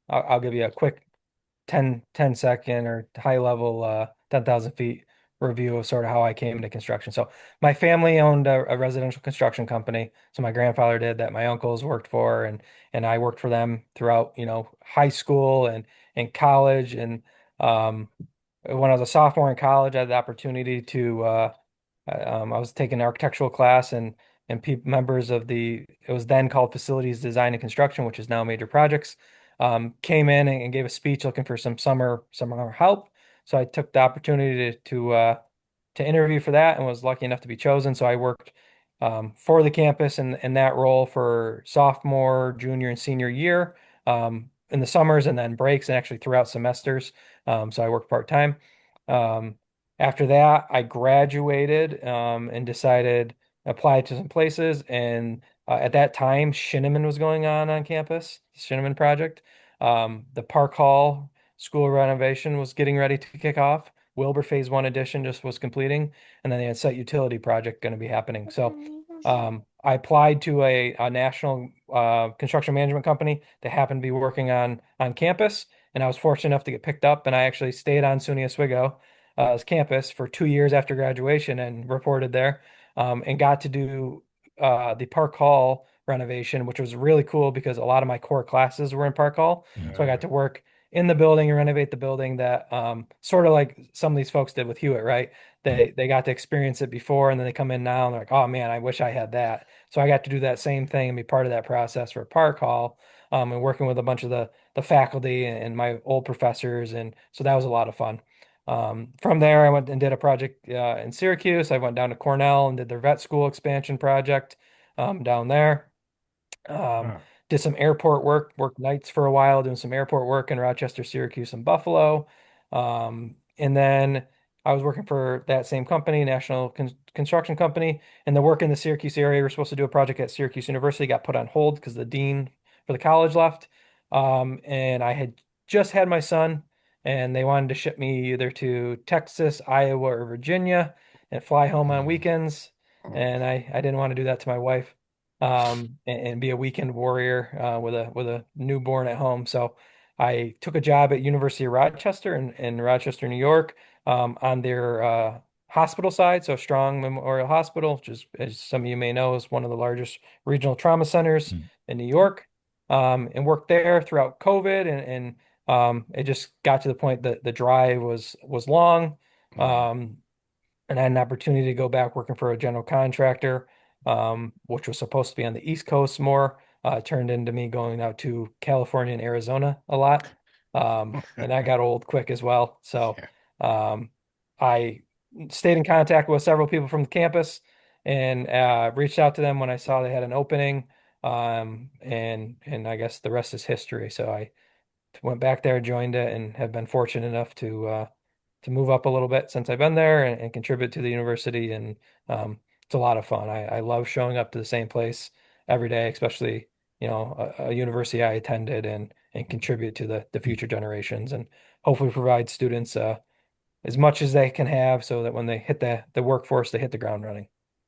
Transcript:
I'll give you a quick 10 second or high level 10,000 feet review of sort of how I came into construction. So my family owned a residential construction company. So my grandfather did that. My uncles worked for, and I worked for them throughout, high school and college. And um, when I was a sophomore in college, I had the opportunity to I was taking an architectural class, and pe members of it was then called Facilities Design and Construction, which is now Major Projects, came in and gave a speech looking for some summer help. So I took the opportunity to interview for that and was lucky enough to be chosen. So I worked for the campus in that role for sophomore, junior, and senior year, in the summers and then breaks and actually throughout semesters. So I worked part-time. Um, After that, I graduated and decided applied to some places. And at that time, Shinneman was going on campus, the Shinneman project. The Park Hall school renovation was getting ready to kick off. Wilbur Phase One addition just was completing, and then they had site utility project going to be happening. So I applied to a national construction management company that happened to be working on campus, and I was fortunate enough to get picked up, and I actually stayed on SUNY Oswego campus for 2 years after graduation and reported there, and got to do the Park Hall renovation, which was really cool because a lot of my core classes were in Park Hall. So I got Yeah. to work in the building and renovate the building that sort of like some of these folks did with Hewitt, right? They got to experience it before and then they come in now and they're like, oh man, I wish I had that. So I got to do that same thing and be part of that process for Park Hall, and working with a bunch of the faculty and my old professors. And so that was a lot of fun. From there, I went and did a project in Syracuse. I went down to Cornell and did their vet school expansion project down there. Um, Huh. did some airport work, worked nights for a while, doing some airport work in Rochester, Syracuse, and Buffalo. And then I was working for that same company, National Construction Company, and the work in the Syracuse area. We were supposed to do a project at Syracuse University, got put on hold because the dean for the college left. And I had just had my son, and they wanted to ship me either to Texas, Iowa, or Virginia and fly home on Mm. weekends. Oh. And I didn't want to do that to my wife, and be a weekend warrior with a newborn at home. So I took a job at University of Rochester in Rochester, New York, on their hospital side. So Strong Memorial Hospital, which is, as some of you may know, is one of the largest regional trauma centers Mm. in New York, and worked there throughout COVID, and it just got to the point that the drive was long. Mm. Um, and I had an opportunity to go back working for a general contractor, which was supposed to be on the East Coast more. Turned into me going out to California and Arizona a lot. And that got old quick as well. So Yeah. um, I stayed in contact with several people from the campus and reached out to them when I saw they had an opening. And I guess the rest is history. So I went back there, joined it, and have been fortunate enough to move up a little bit since I've been there and contribute to the university. And it's a lot of fun. I love showing up to the same place every day, especially a university I attended, and contribute to the future generations and hopefully provide students as much as they can have so that when they hit the workforce, they hit the ground running.